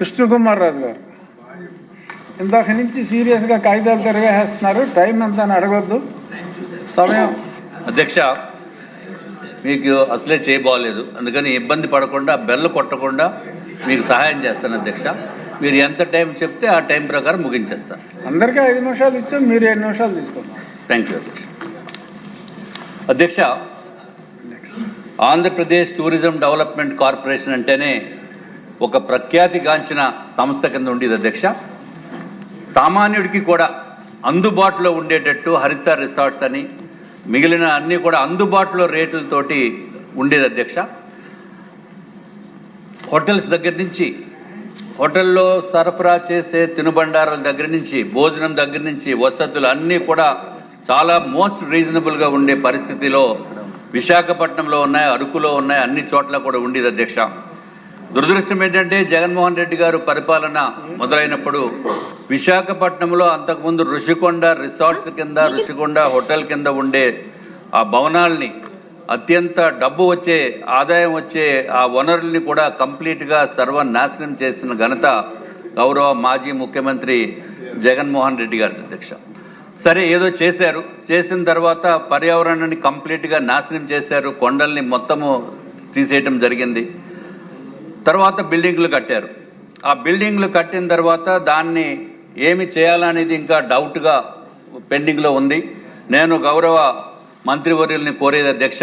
విష్ణుకుమార్ రాజు గారు. ఇందాక నుంచి సీరియస్గా కాగితాలు తిరగేస్తున్నారు. టైం ఎంత అని అడగొద్దు. సమయం. అధ్యక్ష, మీకు అసలే చేయబోలేదు, అందుకని ఇబ్బంది పడకుండా బెల్ల కొట్టకుండా మీకు సహాయం చేస్తాను అధ్యక్ష. మీరు ఎంత టైం చెప్తే ఆ టైం ప్రకారం ముగించేస్తాను. అందరికీ 5 నిమిషాలు ఇచ్చాం, మీరు 7 నిమిషాలు తీసుకున్నాం. థ్యాంక్ యూ అధ్యక్ష. అధ్యక్ష, ఆంధ్రప్రదేశ్ టూరిజం డెవలప్మెంట్ కార్పొరేషన్ అంటేనే ఒక ప్రఖ్యాతిగాంచిన సంస్థ కింద ఉండేది అధ్యక్ష. సామాన్యుడికి కూడా అందుబాటులో ఉండేటట్టు హరిత రిసార్ట్స్ అని మిగిలిన అన్నీ కూడా అందుబాటులో రేట్లతోటి ఉండేది అధ్యక్ష. హోటల్స్ దగ్గర నుంచి, హోటల్లో సరఫరా చేసే తినుబండారాల దగ్గర నుంచి, భోజనం దగ్గర నుంచి, వసతులు అన్నీ కూడా చాలా మోస్ట్ రీజనబుల్గా ఉండే పరిస్థితిలో విశాఖపట్నంలో ఉన్నాయి, అరకులో ఉన్నాయి, అన్ని చోట్ల కూడా ఉండేది అధ్యక్ష. దురదృష్టం ఏంటంటే జగన్మోహన్ రెడ్డి గారు పరిపాలన మొదలైనప్పుడు విశాఖపట్నంలో అంతకుముందు ఋషికొండ రిసార్ట్స్ కింద, ఋషికొండ హోటల్ కింద ఉండే ఆ భవనాల్ని, అత్యంత డబ్బు వచ్చే, ఆదాయం వచ్చే ఆ వనరుల్ని కూడా కంప్లీట్గా సర్వనాశనం చేసిన ఘనత గౌరవ మాజీ ముఖ్యమంత్రి జగన్మోహన్ రెడ్డి గారి అధ్యక్ష. సరే, ఏదో చేశారు, చేసిన తర్వాత పర్యావరణాన్ని కంప్లీట్గా నాశనం చేశారు, కొండల్ని మొత్తము తీసేయటం జరిగింది. తర్వాత బిల్డింగ్లు కట్టారు. ఆ బిల్డింగ్లు కట్టిన తర్వాత దాన్ని ఏమి చేయాలనేది ఇంకా డౌట్గా పెండింగ్లో ఉంది. నేను గౌరవ మంత్రివర్యుల్ని కోరేది అధ్యక్ష,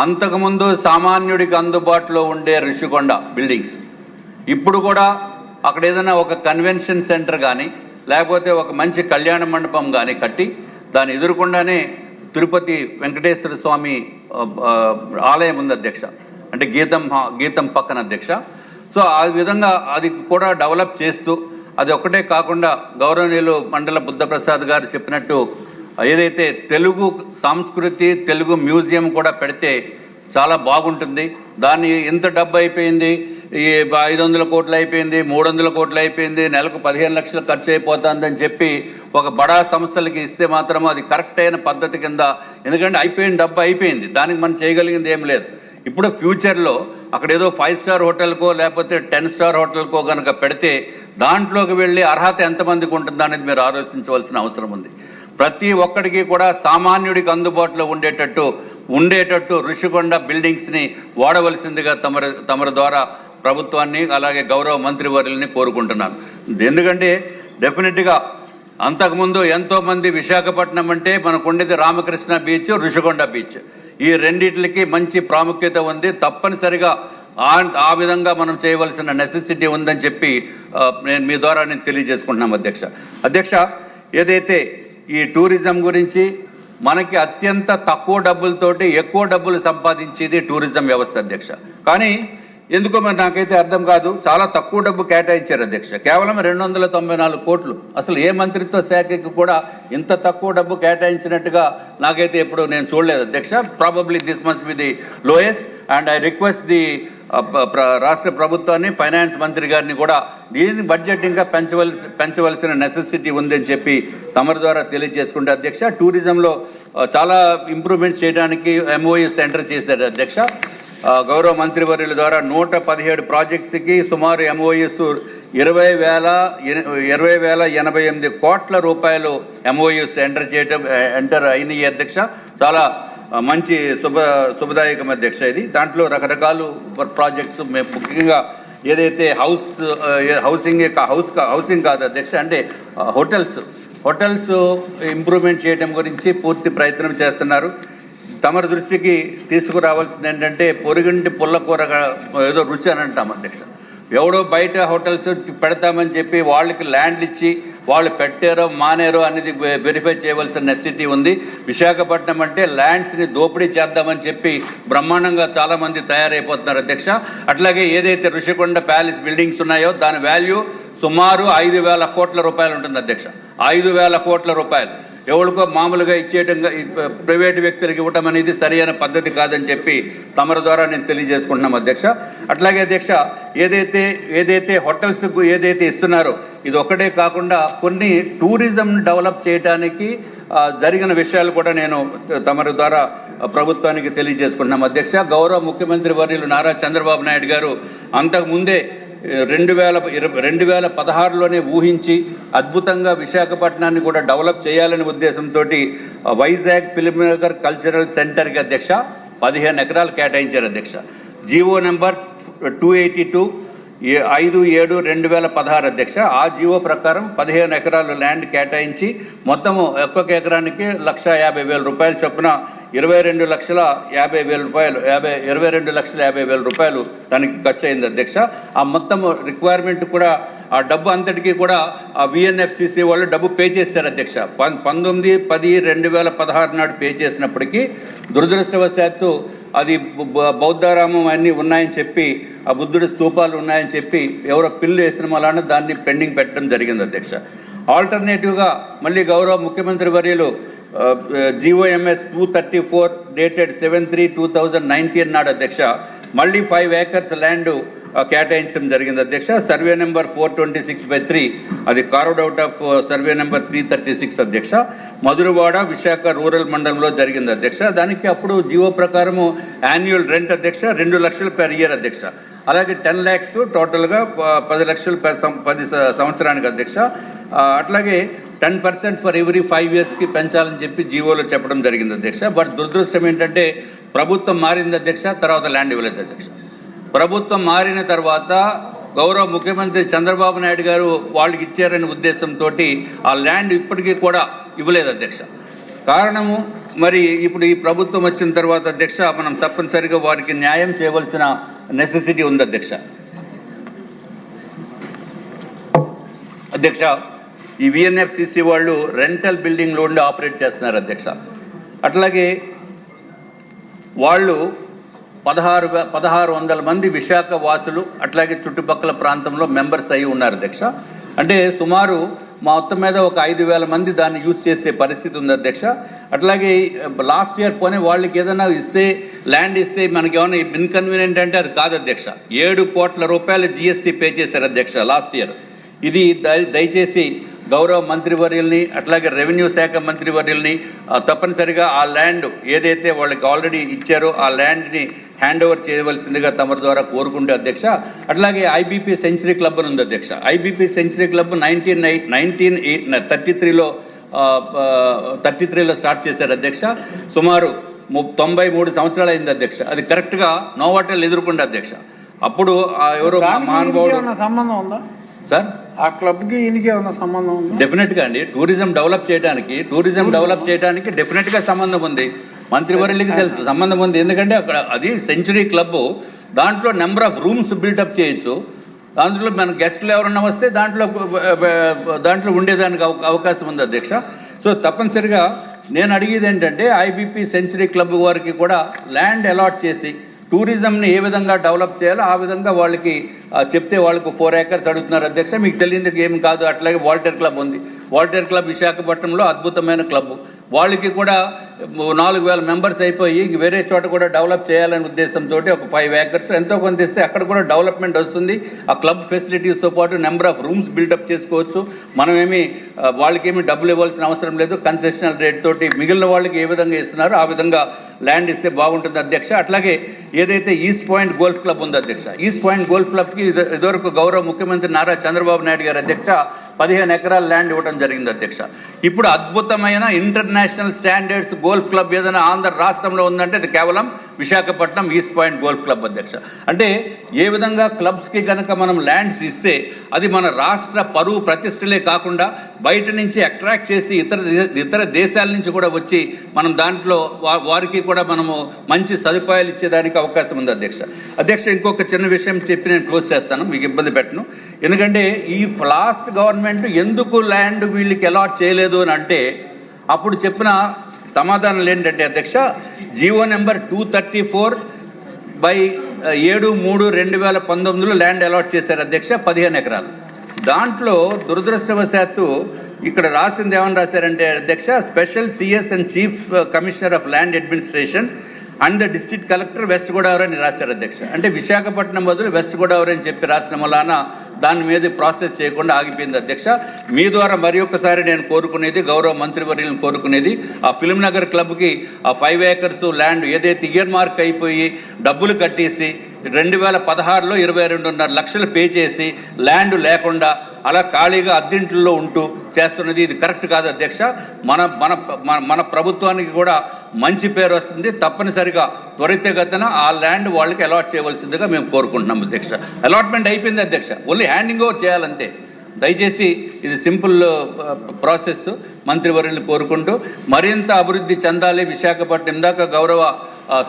అంతకుముందు సామాన్యుడికి అందుబాటులో ఉండే ఋషికొండ బిల్డింగ్స్ ఇప్పుడు కూడా అక్కడ ఏదైనా ఒక కన్వెన్షన్ సెంటర్ కానీ లేకపోతే ఒక మంచి కళ్యాణ మండపం కానీ కట్టి దాని ఎదురుకుండానే తిరుపతి వెంకటేశ్వర స్వామి ఆలయం ఉంది అధ్యక్ష, అంటే గీతం పక్కన అధ్యక్ష. సో ఆ విధంగా అది కూడా డెవలప్ చేస్తూ, అది ఒక్కటే కాకుండా గౌరవనీయులు మండల బుద్ధప్రసాద్ గారు చెప్పినట్టు ఏదైతే తెలుగు సంస్కృతి, తెలుగు మ్యూజియం కూడా పెడితే చాలా బాగుంటుంది. దాన్ని ఎంత డబ్బు అయిపోయింది, ఈ 500 కోట్లు అయిపోయింది, 300 కోట్లు అయిపోయింది, నెలకు 15 లక్షలు ఖర్చు అయిపోతుందని చెప్పి ఒక బడా సంస్థలకి ఇస్తే మాత్రం అది కరెక్ట్ అయిన పద్ధతి కింద, ఎందుకంటే అయిపోయిన డబ్బు అయిపోయింది, దానికి మనం చేయగలిగింది ఏం లేదు. ఇప్పుడు ఫ్యూచర్లో అక్కడ ఏదో 5 స్టార్ హోటల్కో లేకపోతే 10 స్టార్ హోటల్కో కనుక పెడితే దాంట్లోకి వెళ్ళి అర్హత ఎంతమందికి ఉంటుందా అనేది మీరు ఆలోచించవలసిన అవసరం ఉంది. ప్రతి ఒక్కడికి కూడా సామాన్యుడికి అందుబాటులో ఉండేటట్టు ఋషికొండ బిల్డింగ్స్ని వాడవలసిందిగా తమరి ద్వారా ప్రభుత్వాన్ని అలాగే గౌరవ మంత్రివర్యుల్ని కోరుకుంటున్నాను. ఎందుకంటే డెఫినెట్గా అంతకుముందు ఎంతోమంది విశాఖపట్నం అంటే మనకు ఉండేది రామకృష్ణ బీచ్, ఋషికొండ బీచ్, ఈ రెండిట్లకి మంచి ప్రాముఖ్యత ఉంది. తప్పనిసరిగా ఆ విధంగా మనం చేయవలసిన నెసెసిటీ ఉందని చెప్పి నేను మీ ద్వారా తెలియజేసుకుంటున్నాం అధ్యక్ష. ఏదైతే ఈ టూరిజం గురించి మనకి అత్యంత తక్కువ డబ్బులతోటి ఎక్కువ డబ్బులు సంపాదించేది టూరిజం వ్యవస్థ అధ్యక్ష. కానీ ఎందుకో మరి నాకైతే అర్థం కాదు, చాలా తక్కువ డబ్బు కేటాయించారు అధ్యక్ష, కేవలం 294 కోట్లు. అసలు ఏ మంత్రిత్వ శాఖకి కూడా ఇంత తక్కువ డబ్బు కేటాయించినట్టుగా నాకైతే ఎప్పుడు నేను చూడలేదు అధ్యక్ష. Probably this must be the lowest and I request the రాష్ట్ర ప్రభుత్వాన్ని, ఫైనాన్స్ మంత్రి గారిని కూడా దీని బడ్జెట్ ఇంకా పెంచవలసిన నెసెసిటీ ఉందని చెప్పి తమరి ద్వారా తెలియజేసుకుంటే అధ్యక్ష. టూరిజంలో చాలా ఇంప్రూవ్మెంట్స్ చేయడానికి MOUs ఎంటర్ చేశారు అధ్యక్ష. గౌరవ మంత్రివర్యుల ద్వారా 117 ప్రాజెక్ట్స్కి సుమారు MOUs 20,088 కోట్ల రూపాయలు MOUs ఎంటర్ అయినాయి అధ్యక్ష. చాలా మంచి శుభదాయకం అధ్యక్ష ఇది. దాంట్లో రకరకాల ప్రాజెక్ట్స్, ముఖ్యంగా ఏదైతే హౌసింగ్ కాదు అధ్యక్ష, అంటే హోటల్స్ ఇంప్రూవ్మెంట్ చేయడం గురించి పూర్తి ప్రయత్నం చేస్తున్నారు. తమరి దృష్టికి తీసుకురావాల్సింది ఏంటంటే పొరుగింటి పుల్లకూర ఏదో రుచి అని అంటాం అధ్యక్ష. ఎవడో బయట హోటల్స్ పెడతామని చెప్పి వాళ్ళకి ల్యాండ్లు ఇచ్చి వాళ్ళు పెట్టారో మానేరో అనేది వెరిఫై చేయవలసిన నెసెసిటీ ఉంది. విశాఖపట్నం అంటే ల్యాండ్స్ని దోపిడీ చేద్దామని చెప్పి బ్రహ్మాండంగా చాలామంది తయారైపోతున్నారు అధ్యక్ష. అట్లాగే ఏదైతే ఋషికొండ ప్యాలెస్ బిల్డింగ్స్ ఉన్నాయో దాని వాల్యూ సుమారు 5,000 కోట్ల రూపాయలు ఉంటుంది అధ్యక్ష. 5,000 కోట్ల రూపాయలు ఎవరికో మామూలుగా ఇచ్చేయటం, ప్రైవేటు వ్యక్తులకు ఇవ్వటం అనేది సరైన పద్ధతి కాదని చెప్పి తమరి ద్వారా నేను తెలియజేసుకుంటున్నాం అధ్యక్ష. అట్లాగే అధ్యక్ష, ఏదైతే హోటల్స్ ఏదైతే ఇస్తున్నారో ఇది ఒక్కటే కాకుండా కొన్ని టూరిజం డెవలప్ చేయడానికి జరిగిన విషయాలు కూడా నేను తమరి ద్వారా ప్రభుత్వానికి తెలియజేసుకుంటున్నాం అధ్యక్ష. గౌరవ ముఖ్యమంత్రి వర్యులు నారా చంద్రబాబు నాయుడు గారు అంతకుముందే 2016లోనే ఊహించి అద్భుతంగా విశాఖపట్నాన్ని కూడా డెవలప్ చేయాలనే ఉద్దేశంతో వైజాగ్ ఫిల్మ్ నగర్ కల్చరల్ సెంటర్కి అధ్యక్ష 15 ఎకరాలు కేటాయించారు అధ్యక్ష. జీవో నెంబర్ 282 5/7/2016 అధ్యక్ష. ఆ జీవో ప్రకారం 15 ఎకరాలు ల్యాండ్ కేటాయించి మొత్తము ఒక్కొక్క ఎకరానికి 1,50,000 రూపాయలు చొప్పున 22,50,000 రూపాయలు దానికి ఖర్చు అయింది అధ్యక్ష. ఆ మొత్తం రిక్వైర్మెంట్ కూడా ఆ డబ్బు అంతటికీ కూడా ఆ విఎన్ఎఫ్సిసి వాళ్ళు డబ్బు పే చేశారు అధ్యక్ష. 19/10/2016 నాడు పే చేసినప్పటికీ దురదృష్టవశాత్తు అది బౌద్ధరామం అన్నీ ఉన్నాయని చెప్పి, ఆ బుద్ధుడి స్తూపాలు ఉన్నాయని చెప్పి ఎవరో పిల్లు వేసిన వలన దాన్ని పెండింగ్ పెట్టడం జరిగింది అధ్యక్ష. ఆల్టర్నేటివ్గా మళ్ళీ గౌరవ ముఖ్యమంత్రి వర్యులు GOMS 234 డేటెడ్ 7/3/2019 నాడు అధ్యక్ష మళ్ళీ 5 ఏకర్స్ ల్యాండ్ కేటాయించడం జరిగింది అధ్యక్ష. సర్వే నెంబర్ 426/3 అది carved out of survey number 336 అధ్యక్ష. మధురవాడ విశాఖ రూరల్ మండలంలో జరిగింది అధ్యక్ష. దానికి అప్పుడు జీవో ప్రకారము యాన్యువల్ రెంట్ అధ్యక్ష 2 లక్షలు పెర్ ఇయర్ అధ్యక్ష. అలాగే 10 lakhs టోటల్గా 10 లక్షలు 10 సంవత్సరానికి అధ్యక్ష. అట్లాగే 10% ఫర్ ఎవ్రీ 5 yearsకి పెంచాలని చెప్పి జీవోలో చెప్పడం జరిగింది అధ్యక్ష. బట్ దురదృష్టం ఏంటంటే ప్రభుత్వం మారింది అధ్యక్ష, తర్వాత ల్యాండ్ ఇవ్వలేదు అధ్యక్ష. ప్రభుత్వం మారిన తర్వాత గౌరవ ముఖ్యమంత్రి చంద్రబాబు నాయుడు గారు వాళ్ళకి ఇచ్చారనే ఉద్దేశంతో ఆ ల్యాండ్ ఇప్పటికీ కూడా ఇవ్వలేదు అధ్యక్ష. కారణము మరి ఇప్పుడు ఈ ప్రభుత్వం వచ్చిన తర్వాత అధ్యక్ష మనం తప్పనిసరిగా వారికి న్యాయం చేయవలసిన నెసెసిటీ ఉంది అధ్యక్ష. అధ్యక్ష ఈ విఎన్ఎఫ్సిసి వాళ్ళు రెంటల్ బిల్డింగ్లో ఉండి ఆపరేట్ చేస్తున్నారు అధ్యక్ష. అట్లాగే వాళ్ళు 1600 మంది విశాఖ వాసులు అట్లాగే చుట్టుపక్కల ప్రాంతంలో మెంబర్స్ అయి ఉన్నారు అధ్యక్ష. అంటే సుమారు మొత్తం మీద ఒక 5,000 మంది దాన్ని యూజ్ చేసే పరిస్థితి ఉంది అధ్యక్ష. అట్లాగే లాస్ట్ ఇయర్ పోనీ వాళ్ళకి ఏదైనా ఇస్తే ల్యాండ్ ఇస్తే మనకి ఏమైనా ఇన్కన్వీనియంట్ అంటే అది కాదు అధ్యక్ష. 7 కోట్ల రూపాయలు GST పే చేశారు అధ్యక్ష లాస్ట్ ఇయర్. ఇది దయచేసి గౌరవ మంత్రివర్యుల్ని అట్లాగే రెవెన్యూ శాఖ మంత్రివర్యుల్ని తప్పనిసరిగా ఆ ల్యాండ్ ఏదైతే వాళ్ళకి ఆల్రెడీ ఇచ్చారో ఆ ల్యాండ్ని హ్యాండ్ ఓవర్ చేయవలసిందిగా తమరి ద్వారా కోరుకుంటే అధ్యక్ష. అట్లాగే IBP సెంచరీ క్లబ్ అని ఉంది అధ్యక్ష. IBP సెంచరీ క్లబ్ 1933లో స్టార్ట్ చేశారు అధ్యక్ష. సుమారు 93 సంవత్సరాలు అయింది అధ్యక్ష. అది కరెక్ట్గా నోవాటెల్ ఎదుర్కొండే అధ్యక్ష. అప్పుడు ఎవరో మహానుభావుడు సంబంధం ఉందా సార్ ఆ క్లబ్కి ఈయనకి ఏమైనా సంబంధం ఉంది? డెఫినెట్గా అండి. టూరిజం డెవలప్ చేయడానికి డెఫినెట్గా సంబంధం ఉంది. మంత్రివర్యులకి తెలుసు సంబంధం ఉంది. ఎందుకంటే అక్కడ అది సెంచరీ క్లబ్, దాంట్లో నెంబర్ ఆఫ్ రూమ్స్ బిల్డప్ చేయొచ్చు. దాంట్లో మన గెస్ట్లు ఎవరన్నా వస్తే దాంట్లో ఉండేదానికి అవకాశం ఉంది అధ్యక్ష. సో తప్పనిసరిగా నేను అడిగేది ఏంటంటే IBP సెంచరీ క్లబ్ వారికి కూడా ల్యాండ్ అలాట్ చేసి టూరిజంని ఏ విధంగా డెవలప్ చేయాలో ఆ విధంగా వాళ్ళకి చెప్తే వాళ్ళకు 4 acres అడుగుతున్నారు అధ్యక్ష. మీకు తెలియదు ఏం కాదు. అట్లాగే వాల్టర్ క్లబ్ ఉంది. వాల్టర్ క్లబ్ విశాఖపట్నంలో అద్భుతమైన క్లబ్. వాళ్ళకి కూడా 4,000 మెంబర్స్ అయిపోయి వేరే చోట కూడా డెవలప్ చేయాలనే ఉద్దేశంతో ఒక 5 acres ఎంతో కొంత ఇస్తే అక్కడ కూడా డెవలప్మెంట్ వస్తుంది. ఆ క్లబ్ ఫెసిలిటీస్తో పాటు నెంబర్ ఆఫ్ రూమ్స్ బిల్డప్ చేసుకోవచ్చు. మనమేమి వాళ్ళకేమి డబ్బులు ఇవ్వాల్సిన అవసరం లేదు. కన్సెషనల్ రేట్ తోటి మిగిలిన వాళ్ళకి ఏ విధంగా ఇస్తున్నారో ఆ విధంగా ల్యాండ్ ఇస్తే బాగుంటుంది అధ్యక్ష. అట్లాగే ఏదైతే ఈస్ట్ పాయింట్ గోల్ఫ్ క్లబ్ ఉంది అధ్యక్ష, ఈస్ట్ పాయింట్ గోల్ఫ్ క్లబ్కి ఇదివరకు గౌరవ ముఖ్యమంత్రి నారా చంద్రబాబు నాయుడు గారు అధ్యక్ష 15 ఎకరాల ల్యాండ్ ఇవ్వడం జరిగింది అధ్యక్ష. ఇప్పుడు అద్భుతమైన ఇంటర్నేషనల్ స్టాండర్డ్స్ గోల్ఫ్ క్లబ్ ఏదైనా ఆంధ్ర రాష్ట్రంలో ఉందంటే అది కేవలం Visakhapatnam east point golf club అధ్యక్ష. అంటే ఏ విధంగా క్లబ్స్కి కనుక మనం ల్యాండ్స్ ఇస్తే అది మన రాష్ట్ర పరువు ప్రతిష్టలే కాకుండా బయట నుంచి అట్రాక్ట్ చేసి ఇతర దేశాల నుంచి కూడా వచ్చి మనం దాంట్లో వారికి కూడా మనము మంచి సదుపాయాలు ఇచ్చేదానికి అవకాశం ఉంది అధ్యక్ష. ఇంకొక చిన్న విషయం చెప్పి నేను క్లోజ్ చేస్తాను, మీకు ఇబ్బంది పెట్టను. ఎందుకంటే ఈ లాస్ట్ గవర్నమెంట్ ఎందుకు ల్యాండ్ వీళ్ళకి అలాట్ చేయలేదు అని అంటే అప్పుడు చెప్పిన సమాధానాలు ఏంటంటే అధ్యక్ష, జీవో నెంబర్ 234/7/3/2019లో ల్యాండ్ అలాట్ చేశారు అధ్యక్ష 15 ఎకరాలు. దాంట్లో దురదృష్టవశాత్తు ఇక్కడ రాసింది ఏమని రాశారంటే అధ్యక్ష, special CS and chief commissioner of land administration and the district collector west Godavari అని రాశారు అధ్యక్ష. అంటే విశాఖపట్నం బదులు వెస్ట్ గోదావరి అని చెప్పి రాసిన వలన దాని మీద ప్రాసెస్ చేయకుండా ఆగిపోయింది అధ్యక్ష. మీ ద్వారా మరి ఒక్కసారి నేను కోరుకునేది, గౌరవ మంత్రివర్యులను కోరుకునేది, ఆ ఫిల్మ్ నగర్ క్లబ్కి ఆ 5 acres ల్యాండ్ ఏదైతే ఇయర్ మార్క్ అయిపోయి డబ్బులు కట్టేసి 2016లో 22.5 లక్షలు పే చేసి ల్యాండ్ లేకుండా అలా ఖాళీగా అద్దెంట్లలో ఉంటూ చేస్తున్నది, ఇది కరెక్ట్ కాదు అధ్యక్ష. మన మన మన ప్రభుత్వానికి కూడా మంచి పేరు వస్తుంది. తప్పనిసరిగా త్వరితగతిన ఆ ల్యాండ్ వాళ్ళకి అలాట్ చేయవలసిందిగా మేము కోరుకుంటున్నాం అధ్యక్ష. అలాట్మెంట్ అయిపోయింది అధ్యక్ష, ఓన్లీ హ్యాండింగ్ ఓవర్ చేయాలంతే. దయచేసి ఇది సింపుల్ ప్రాసెస్. మంత్రివర్యులు కోరుకుంటూ మరింత అభివృద్ధి చెందాలి విశాఖపట్నం. ఇందాక గౌరవ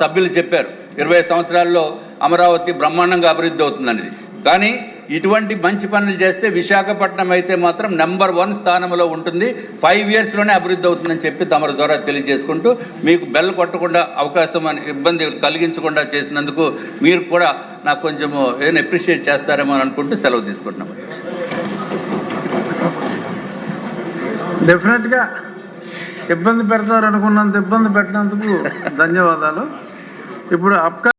సభ్యులు చెప్పారు 20 సంవత్సరాల్లో అమరావతి బ్రహ్మాండంగా అభివృద్ధి అవుతుందనేది. కానీ ఇటువంటి మంచి పనులు చేస్తే విశాఖపట్నం అయితే మాత్రం నెంబర్ 1 స్థానంలో ఉంటుంది. 5 yearsలోనే అభివృద్ధి అవుతుందని చెప్పి తమరి ద్వారా తెలియజేసుకుంటూ, మీకు బెల్ కొట్టకుండా అవకాశం ఇబ్బంది కలిగించకుండా చేసినందుకు మీరు కూడా నాకు కొంచెం ఏదైనా అప్రిషియేట్ చేస్తారేమో అని అనుకుంటూ సెలవు తీసుకుంటున్నాం. డెఫినెట్గా ఇబ్బంది పెడతారు అనుకున్నంత ఇబ్బంది పెట్టినందుకు ధన్యవాదాలు. ఇప్పుడు